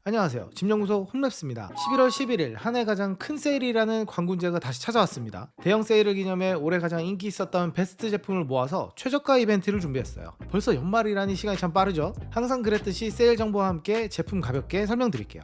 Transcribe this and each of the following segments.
안녕하세요. 집연구소 홈랩스입니다. 11월 11일 한 해 가장 큰 세일이라는 광군제가 다시 찾아왔습니다. 대형 세일을 기념해 올해 가장 인기 있었던 베스트 제품을 모아서 최저가 이벤트를 준비했어요. 벌써 연말이라니 시간이 참 빠르죠? 항상 그랬듯이 세일 정보와 함께 제품 가볍게 설명드릴게요.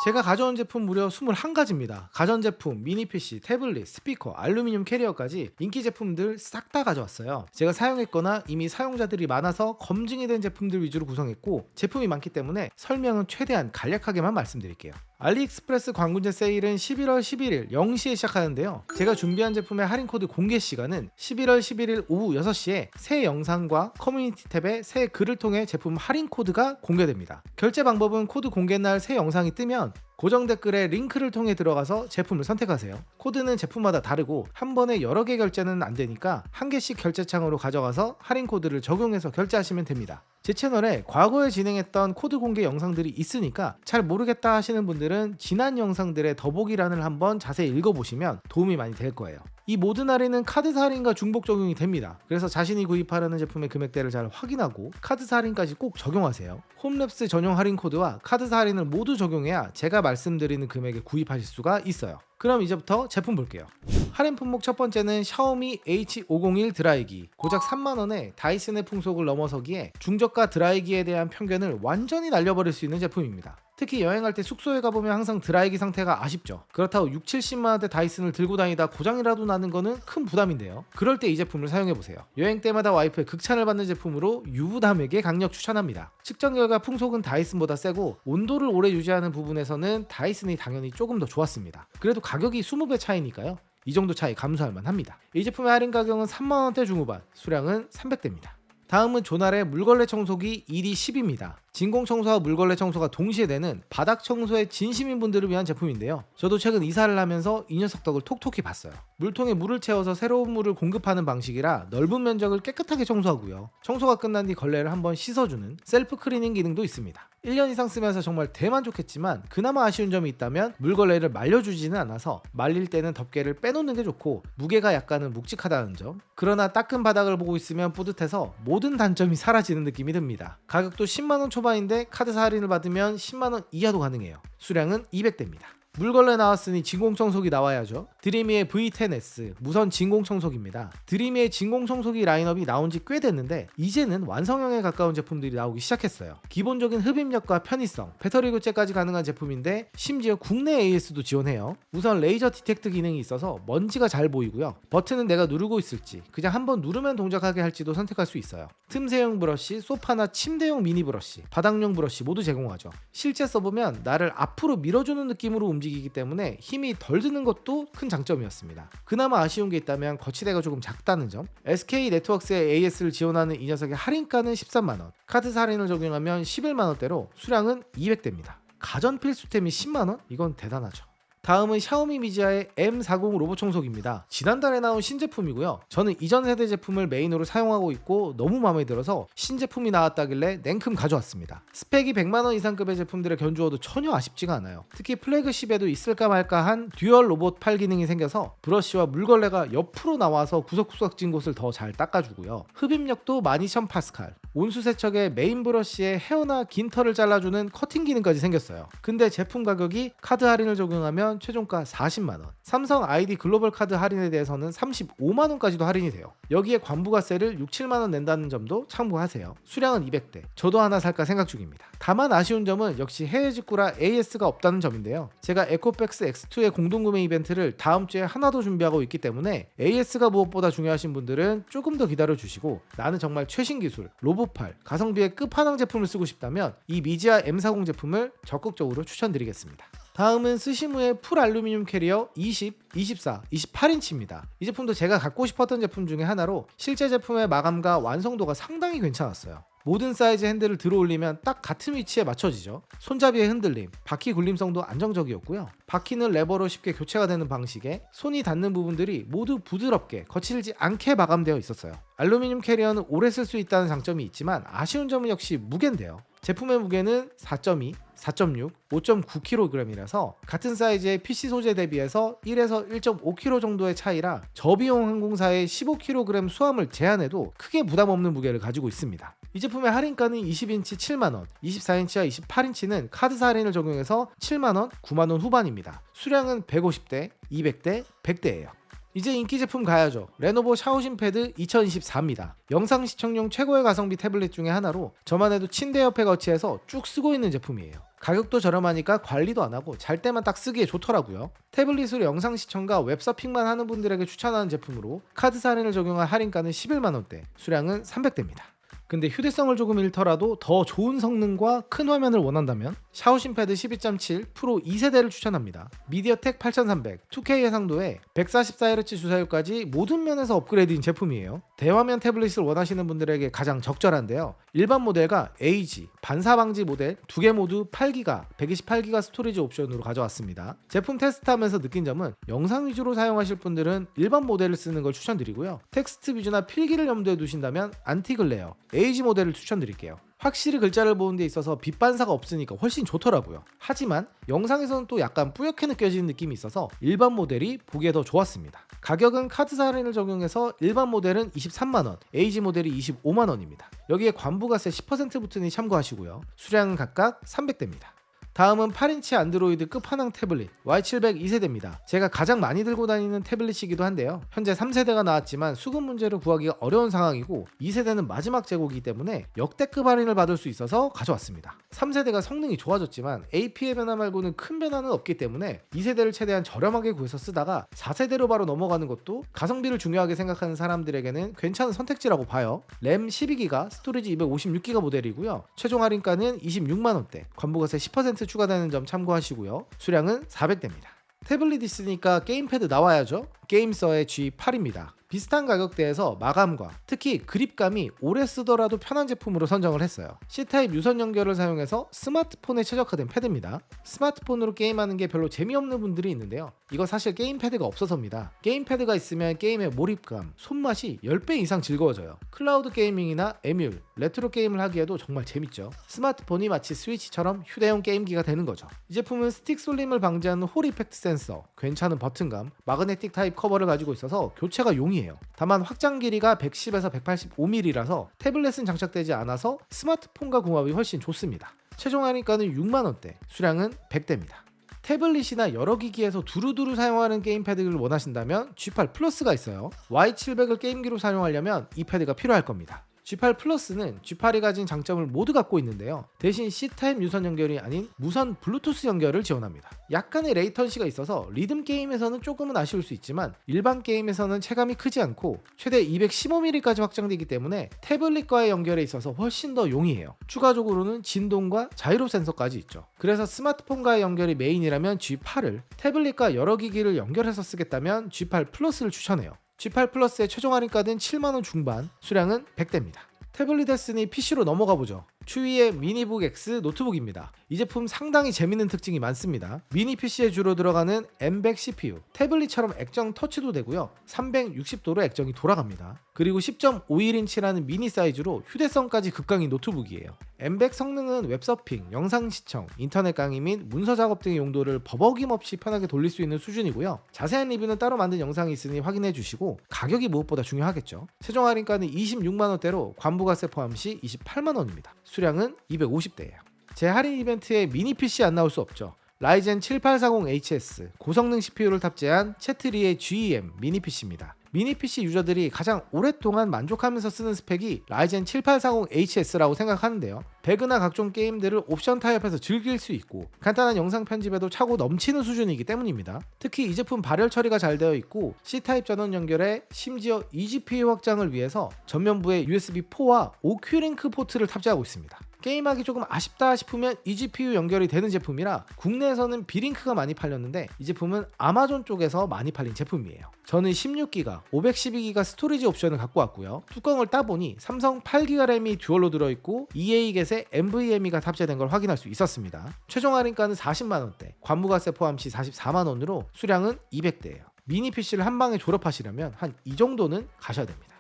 제가 가져온 제품 무려 21가지입니다. 가전제품, 미니PC, 태블릿, 스피커, 알루미늄 캐리어까지 인기 제품들 싹 다 가져왔어요. 제가 사용했거나 이미 사용자들이 많아서 검증이 된 제품들 위주로 구성했고 제품이 많기 때문에 설명은 최대한 간략하게만 말씀드릴게요. 알리익스프레스 광군제 세일은 11월 11일 0시에 시작하는데요. 제가 준비한 제품의 할인 코드 공개 시간은 11월 11일 오후 6시에 새 영상과 커뮤니티 탭에 새 글을 통해 제품 할인 코드가 공개됩니다. 결제 방법은 코드 공개 날 새 영상이 뜨면 고정 댓글에 링크를 통해 들어가서 제품을 선택하세요. 코드는 제품마다 다르고 한 번에 여러 개 결제는 안 되니까 한 개씩 결제창으로 가져가서 할인 코드를 적용해서 결제하시면 됩니다. 제 채널에 과거에 진행했던 코드 공개 영상들이 있으니까 잘 모르겠다 하시는 분들은 지난 영상들의 더보기란을 한번 자세히 읽어보시면 도움이 많이 될 거예요. 이 모든 할인은 카드사 할인과 중복 적용이 됩니다. 그래서 자신이 구입하려는 제품의 금액대를 잘 확인하고 카드사 할인까지 꼭 적용하세요. 홈랩스 전용 할인 코드와 카드사 할인을 모두 적용해야 제가 말씀드리는 금액에 구입하실 수가 있어요. 그럼 이제부터 제품 볼게요. 할인 품목 첫 번째는 샤오미 H501 드라이기. 고작 3만원에 다이슨의 풍속을 넘어서기에 중저가 드라이기에 대한 편견을 완전히 날려버릴 수 있는 제품입니다. 특히 여행할 때 숙소에 가보면 항상 드라이기 상태가 아쉽죠. 그렇다고 60-70만원대 다이슨을 들고 다니다 고장이라도 나는 거는 큰 부담인데요. 그럴 때 이 제품을 사용해보세요. 여행 때마다 와이프의 극찬을 받는 제품으로 유부남에게 강력 추천합니다. 측정 결과 풍속은 다이슨보다 세고 온도를 오래 유지하는 부분에서는 다이슨이 당연히 조금 더 좋았습니다. 그래도 가격이 20배 차이니까요. 이 정도 차이 감수할 만합니다. 이 제품의 할인 가격은 3만원대 중후반, 수량은 300대입니다. 다음은 조날의 물걸레 청소기 ED10입니다. 진공 청소와 물걸레 청소가 동시에 되는 바닥 청소에 진심인 분들을 위한 제품인데요. 저도 최근 이사를 하면서 이 녀석 덕을 톡톡히 봤어요. 물통에 물을 채워서 새로운 물을 공급하는 방식이라 넓은 면적을 깨끗하게 청소하고요. 청소가 끝난 뒤 걸레를 한번 씻어주는 셀프 클리닝 기능도 있습니다. 1년 이상 쓰면서 정말 대만족했지만 그나마 아쉬운 점이 있다면 물걸레를 말려주지는 않아서 말릴 때는 덮개를 빼놓는 게 좋고 무게가 약간은 묵직하다는 점. 그러나 닦은 바닥을 보고 있으면 뿌듯해서 모든 단점이 사라지는 느낌이 듭니다. 가격도 10만원 초반인데 카드사 할인을 받으면 10만원 이하도 가능해요. 수량은 200대입니다. 물걸레 나왔으니 진공청소기 나와야죠. 드리미의 V10S 무선 진공청소기입니다. 드리미의 진공청소기 라인업이 나온 지 꽤 됐는데 이제는 완성형에 가까운 제품들이 나오기 시작했어요. 기본적인 흡입력과 편의성, 배터리 교체까지 가능한 제품인데 심지어 국내 AS도 지원해요. 우선 레이저 디텍트 기능이 있어서 먼지가 잘 보이고요. 버튼은 내가 누르고 있을지 그냥 한번 누르면 동작하게 할지도 선택할 수 있어요. 틈새용 브러쉬, 소파나 침대용 미니 브러쉬, 바닥용 브러쉬 모두 제공하죠. 실제 써보면 나를 앞으로 밀어주는 느낌으로 움직이기 때문에 힘이 덜 드는 것도 큰 장점이었습니다. 그나마 아쉬운 게 있다면 거치대가 조금 작다는 점. SK 네트워크스의 AS를 지원하는 이 녀석의 할인가는 13만원, 카드사 할인을 적용하면 11만원대로 수량은 200대입니다. 가전 필수템이 10만원? 이건 대단하죠. 다음은 샤오미 미지아의 M40 로봇 청소기입니다. 지난달에 나온 신제품이고요. 저는 이전 세대 제품을 메인으로 사용하고 있고 너무 마음에 들어서 신제품이 나왔다길래 냉큼 가져왔습니다. 스펙이 100만원 이상급의 제품들의 견주어도 전혀 아쉽지가 않아요. 특히 플래그십에도 있을까 말까 한 듀얼 로봇 팔 기능이 생겨서 브러쉬와 물걸레가 옆으로 나와서 구석구석 찐 곳을 더 잘 닦아주고요. 흡입력도 12000파스칼, 온수 세척에 메인 브러쉬에 헤어나 긴 털을 잘라주는 커팅 기능까지 생겼어요. 근데 제품 가격이 카드 할인을 적용하면 최종가 40만원, 삼성 ID 글로벌 카드 할인에 대해서는 35만원까지도 할인이 돼요. 여기에 관부가세를 6-7만원 낸다는 점도 참고하세요. 수량은 200대, 저도 하나 살까 생각 중입니다. 다만 아쉬운 점은 역시 해외 직구라 AS가 없다는 점인데요. 제가 에코백스 X2의 공동구매 이벤트를 다음 주에 하나 더 준비하고 있기 때문에 AS가 무엇보다 중요하신 분들은 조금 더 기다려주시고 나는 정말 최신 기술, 로봇팔, 가성비의 끝판왕 제품을 쓰고 싶다면 이 미지아 M40 제품을 적극적으로 추천드리겠습니다. 다음은 스시무의 풀 알루미늄 캐리어 20, 24, 28인치입니다. 이 제품도 제가 갖고 싶었던 제품 중에 하나로 실제 제품의 마감과 완성도가 상당히 괜찮았어요. 모든 사이즈 핸들을 들어 올리면 딱 같은 위치에 맞춰지죠. 손잡이의 흔들림, 바퀴 굴림성도 안정적이었고요. 바퀴는 레버로 쉽게 교체가 되는 방식에 손이 닿는 부분들이 모두 부드럽게 거칠지 않게 마감되어 있었어요. 알루미늄 캐리어는 오래 쓸 수 있다는 장점이 있지만 아쉬운 점은 역시 무게인데요. 제품의 무게는 4.2, 4.6, 5.9kg이라서 같은 사이즈의 PC 소재 대비해서 1에서 1.5kg 정도의 차이라 저비용 항공사의 15kg 수함을 제한해도 크게 부담 없는 무게를 가지고 있습니다. 이 제품의 할인가는 20인치 7만원, 24인치와 28인치는 카드사 할인을 적용해서 7만원, 9만원 후반입니다. 수량은 150대, 200대, 100대예요. 이제 인기 제품 가야죠. 레노버 샤오신 패드 2024입니다. 영상 시청용 최고의 가성비 태블릿 중에 하나로 저만 해도 침대 옆에 거치해서 쭉 쓰고 있는 제품이에요. 가격도 저렴하니까 관리도 안 하고 잘 때만 딱 쓰기에 좋더라고요. 태블릿으로 영상 시청과 웹서핑만 하는 분들에게 추천하는 제품으로 카드사 할인을 적용한 할인가는 11만원대, 수량은 300대입니다. 근데 휴대성을 조금 잃더라도 더 좋은 성능과 큰 화면을 원한다면 샤오신 패드 12.7 프로 2세대를 추천합니다. 미디어텍 8300, 2K 해상도에 144Hz 주사율까지 모든 면에서 업그레이드인 제품이에요. 대화면 태블릿을 원하시는 분들에게 가장 적절한데요. 일반 모델과 에이지, 반사방지 모델 두 개 모두 8기가, 128기가 스토리지 옵션으로 가져왔습니다. 제품 테스트하면서 느낀 점은 영상 위주로 사용하실 분들은 일반 모델을 쓰는 걸 추천드리고요. 텍스트 뷰즈나 필기를 염두에 두신다면 안티글레어, 에이지 모델을 추천드릴게요. 확실히 글자를 보는 데 있어서 빛 반사가 없으니까 훨씬 좋더라고요. 하지만 영상에서는 또 약간 뿌옇게 느껴지는 느낌이 있어서 일반 모델이 보기에 더 좋았습니다. 가격은 카드사 할인을 적용해서 일반 모델은 23만원, 에이지 모델이 25만원입니다. 여기에 관부가세 10% 붙으니 참고하시고요. 수량은 각각 300대입니다. 다음은 8인치 안드로이드 끝판왕 태블릿 Y700 2세대입니다. 제가 가장 많이 들고 다니는 태블릿이기도 한데요. 현재 3세대가 나왔지만 수급 문제로 구하기가 어려운 상황이고 2세대는 마지막 재고이기 때문에 역대급 할인을 받을 수 있어서 가져왔습니다. 3세대가 성능이 좋아졌지만 AP의 변화 말고는 큰 변화는 없기 때문에 2세대를 최대한 저렴하게 구해서 쓰다가 4세대로 바로 넘어가는 것도 가성비를 중요하게 생각하는 사람들에게는 괜찮은 선택지라고 봐요. 램 12기가, 스토리지 256기가 모델이고요. 최종 할인가는 26만원대, 관부가세 10% 추가되는 점 참고하시고요. 수량은 400대입니다. 태블릿 있으니까 게임패드 나와야죠. 게임서의 G8입니다. 비슷한 가격대에서 마감과 특히 그립감이 오래 쓰더라도 편한 제품으로 선정을 했어요. C타입 유선 연결을 사용해서 스마트폰에 최적화된 패드입니다. 스마트폰으로 게임하는 게 별로 재미없는 분들이 있는데요. 이거 사실 게임패드가 없어서입니다. 게임패드가 있으면 게임의 몰입감, 손맛이 10배 이상 즐거워져요. 클라우드 게이밍이나 에뮬, 레트로 게임을 하기에도 정말 재밌죠. 스마트폰이 마치 스위치처럼 휴대용 게임기가 되는 거죠. 이 제품은 스틱 쏠림을 방지하는 홀 이펙트 센서, 괜찮은 버튼감, 마그네틱 타입 커버를 가지고 있어서 교체가 용이해요. 다만 확장 길이가 110에서 185mm라서 태블릿은 장착되지 않아서 스마트폰과 궁합이 훨씬 좋습니다. 최종 할인가는 6만원대, 수량은 100대입니다. 태블릿이나 여러 기기에서 두루두루 사용하는 게임패드를 원하신다면 G8 플러스가 있어요. Y700을 게임기로 사용하려면 이 패드가 필요할 겁니다. G8 플러스는 G8이 가진 장점을 모두 갖고 있는데요. 대신 C타입 유선 연결이 아닌 무선 블루투스 연결을 지원합니다. 약간의 레이턴시가 있어서 리듬 게임에서는 조금은 아쉬울 수 있지만 일반 게임에서는 체감이 크지 않고 최대 215mm까지 확장되기 때문에 태블릿과의 연결에 있어서 훨씬 더 용이해요. 추가적으로는 진동과 자이로 센서까지 있죠. 그래서 스마트폰과의 연결이 메인이라면 G8을, 태블릿과 여러 기기를 연결해서 쓰겠다면 G8 플러스를 추천해요. G8 플러스의 최종 할인가는 7만원 중반, 수량은 100대입니다. 태블릿 했으니 PC로 넘어가 보죠. 추위의 미니북 X 노트북입니다. 이 제품 상당히 재밌는 특징이 많습니다. 미니 PC에 주로 들어가는 M100 CPU, 태블릿처럼 액정 터치도 되고요. 360도로 액정이 돌아갑니다. 그리고 10.51인치라는 미니 사이즈로 휴대성까지 극강인 노트북이에요. M100 성능은 웹서핑, 영상 시청, 인터넷 강의 및 문서 작업 등의 용도를 버벅임없이 편하게 돌릴 수 있는 수준이고요. 자세한 리뷰는 따로 만든 영상이 있으니 확인해 주시고 가격이 무엇보다 중요하겠죠. 최종 할인가는 26만원대로 관부가세 포함 시 28만원입니다. 수량은 250대예요. 제 할인 이벤트에 미니 PC 안 나올 수 없죠. 라이젠 7840HS 고성능 CPU를 탑재한 채트리의 GEM 미니 PC입니다. 미니 PC 유저들이 가장 오랫동안 만족하면서 쓰는 스펙이 라이젠 7840HS라고 생각하는데요. 배그나 각종 게임들을 옵션 타입해서 즐길 수 있고 간단한 영상 편집에도 차고 넘치는 수준이기 때문입니다. 특히 이 제품 발열 처리가 잘 되어 있고 C타입 전원 연결에 심지어 eGPU 확장을 위해서 전면부에 USB4와 OQ-링크 포트를 탑재하고 있습니다. 게임하기 조금 아쉽다 싶으면 eGPU 연결이 되는 제품이라 국내에서는 비링크가 많이 팔렸는데 이 제품은 아마존 쪽에서 많이 팔린 제품이에요. 저는 16기가, 512기가 스토리지 옵션을 갖고 왔고요. 뚜껑을 따보니 삼성 8기가 램이 듀얼로 들어있고 EA겟의 NVMe가 탑재된 걸 확인할 수 있었습니다. 최종 할인가는 40만원대, 관부가세 포함 시 44만원으로 수량은 200대예요. 미니 PC를 한 방에 졸업하시려면 한 이 정도는 가셔야 됩니다.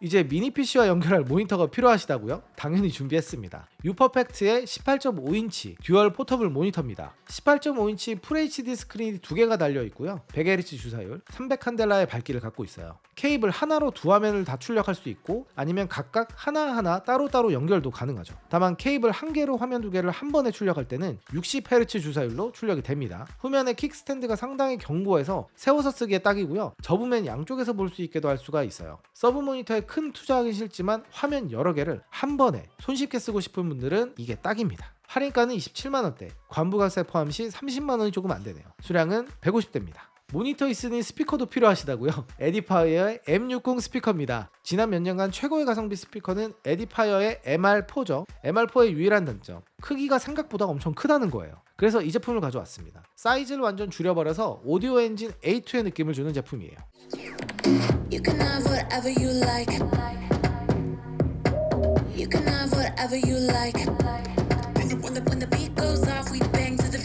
이제 미니 PC와 연결할 모니터가 필요하시다고요? 당연히 준비했습니다. 유퍼펙트의 18.5인치 듀얼 포터블 모니터입니다. 18.5인치 FHD 스크린이 2개가 달려있고요. 100Hz 주사율, 300칸델라의 밝기를 갖고 있어요. 케이블 하나로 두 화면을 다 출력할 수 있고 아니면 각각 하나하나 따로따로 연결도 가능하죠. 다만 케이블 한 개로 화면 2개를 한 번에 출력할 때는 60Hz 주사율로 출력이 됩니다. 후면의 킥스탠드가 상당히 견고해서 세워서 쓰기에 딱이고요. 접으면 양쪽에서 볼 수 있게도 할 수가 있어요. 서브 모니터에 큰 투자하기 싫지만 화면 여러 개를 한 번에 손쉽게 쓰고 싶은 분들은 이게 딱입니다. 할인가는 27만원대, 관부가세 포함 시 30만원이 조금 안되네요. 수량은 150대입니다. 모니터 있으니 스피커도 필요하시다고요? 에디파이어의 M60 스피커입니다. 지난 몇 년간 최고의 가성비 스피커는 에디파이어의 MR4죠. MR4의 유일한 단점, 크기가 생각보다 엄청 크다는 거예요. 그래서 이 제품을 가져왔습니다. 사이즈를 완전 줄여버려서 오디오 엔진 A2의 느낌을 주는 제품이에요. You can have whatever you like. You can have whatever you like. When the beat goes off, we bang to the.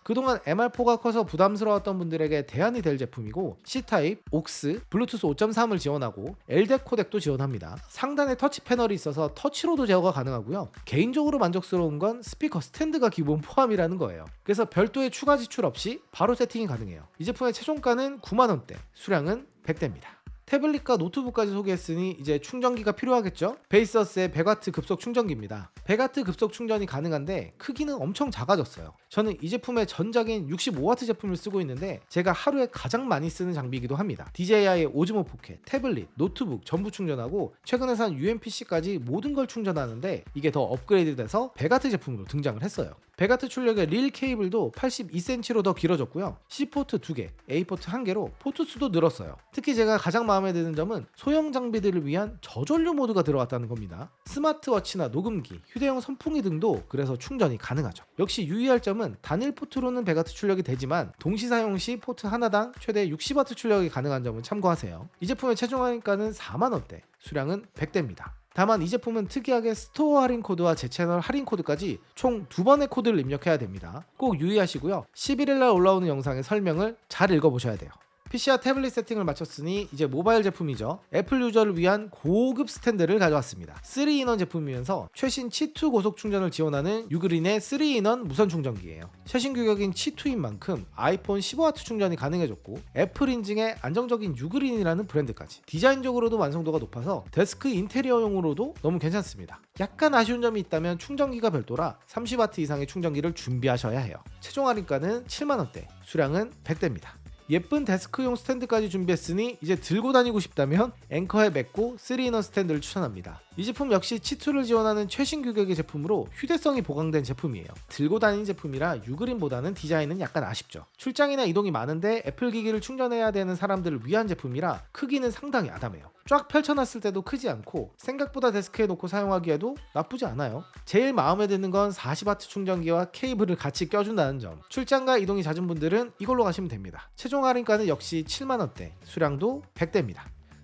그동안 MR4가 커서 부담스러웠던 분들에게 대안이 될 제품이고 C타입, aux, 블루투스 5.3을 지원하고 LDAC 코덱도 지원합니다. 상단에 터치 패널이 있어서 터치로도 제어가 가능하고요. 개인적으로 만족스러운 건 스피커 스탠드가 기본 포함이라는 거예요. 그래서 별도의 추가 지출 없이 바로 세팅이 가능해요. 이 제품의 최종가는 9만원대, 수량은 100대입니다. 태블릿과 노트북까지 소개했으니 이제 충전기가 필요하겠죠? 베이서스의 100W 급속 충전기입니다. 100W 급속 충전이 가능한데 크기는 엄청 작아졌어요. 저는 이 제품의 전작인 65W 제품을 쓰고 있는데 제가 하루에 가장 많이 쓰는 장비이기도 합니다. DJI의 오즈모 포켓, 태블릿, 노트북 전부 충전하고 최근에 산 UMPC까지 모든 걸 충전하는데 이게 더 업그레이드돼서 100W 제품으로 등장을 했어요. 100W 출력의 릴 케이블도 82cm로 더 길어졌고요. C포트 2개, A포트 1개로 포트 수도 늘었어요. 특히 제가 가장 마음에 드는 점은 소형 장비들을 위한 저전류 모드가 들어갔다는 겁니다. 스마트워치나 녹음기, 휴대용 선풍기 등도 그래서 충전이 가능하죠. 역시 유의할 점은 단일 포트로는 100W 출력이 되지만 동시 사용 시 포트 하나당 최대 60W 출력이 가능한 점을 참고하세요. 이 제품의 최종 할인가는 4만원대, 수량은 100대입니다. 다만 이 제품은 특이하게 스토어 할인 코드와 제 채널 할인 코드까지 총 2번의 코드를 입력해야 됩니다. 꼭 유의하시고요. 11일날 올라오는 영상의 설명을 잘 읽어보셔야 돼요. PC와 태블릿 세팅을 마쳤으니 이제 모바일 제품이죠. 애플 유저를 위한 고급 스탠드를 가져왔습니다. 3인원 제품이면서 최신 C2 고속 충전을 지원하는 유그린의 3인원 무선 충전기예요. 최신 규격인 C2인 만큼 아이폰 15W 충전이 가능해졌고 애플 인증의 안정적인 유그린이라는 브랜드까지. 디자인적으로도 완성도가 높아서 데스크 인테리어용으로도 너무 괜찮습니다. 약간 아쉬운 점이 있다면 충전기가 별도라 30W 이상의 충전기를 준비하셔야 해요. 최종 할인가는 7만원대, 수량은 100대입니다. 예쁜 데스크용 스탠드까지 준비했으니 이제 들고 다니고 싶다면 앵커에 맺고 3인원 스탠드를 추천합니다. 이 제품 역시 C2를 지원하는 최신 규격의 제품으로 휴대성이 보강된 제품이에요. 들고 다니는 제품이라 유그린보다는 디자인은 약간 아쉽죠. 출장이나 이동이 많은데 애플 기기를 충전해야 되는 사람들을 위한 제품이라 크기는 상당히 아담해요. 쫙 펼쳐놨을 때도 크지 않고 생각보다 데스크에 놓고 사용하기에도 나쁘지 않아요. 제일 마음에 드는 건 40W 충전기와 케이블을 같이 껴준다는 점. 출장과 이동이 잦은 분들은 이걸로 가시면 됩니다. 최종 할인가는 역시 7만원대, 수량도 100대입니다.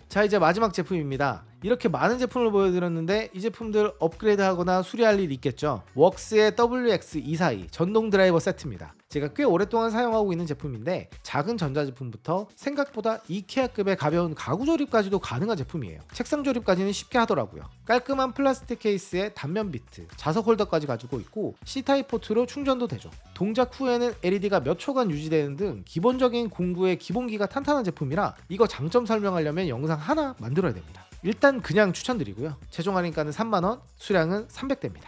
자, 이제 마지막 제품입니다. 이렇게 많은 제품을 보여드렸는데 이 제품들 업그레이드하거나 수리할 일 있겠죠. 웍스의 WX242 전동 드라이버 세트입니다. 제가 꽤 오랫동안 사용하고 있는 제품인데 작은 전자제품부터 생각보다 이케아급의 가벼운 가구 조립까지도 가능한 제품이에요. 책상 조립까지는 쉽게 하더라고요. 깔끔한 플라스틱 케이스에 단면 비트, 자석 홀더까지 가지고 있고 C타입 포트로 충전도 되죠. 동작 후에는 LED가 몇 초간 유지되는 등 기본적인 공구의 기본기가 탄탄한 제품이라 이거 장점 설명하려면 영상 하나 만들어야 됩니다. 일단 그냥 추천드리고요. 최종 할인가는 3만원, 수량은 300대입니다.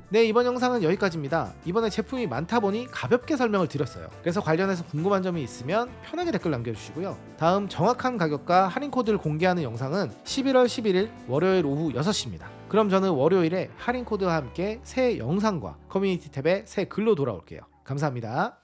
네, 이번 영상은 여기까지입니다. 이번에 제품이 많다 보니 가볍게 설명을 드렸어요. 그래서 관련해서 궁금한 점이 있으면 편하게 댓글 남겨주시고요. 다음 정확한 가격과 할인 코드를 공개하는 영상은 11월 11일 월요일 오후 6시입니다. 그럼 저는 월요일에 할인 코드와 함께 새 영상과 커뮤니티 탭에 새 글로 돌아올게요. 감사합니다.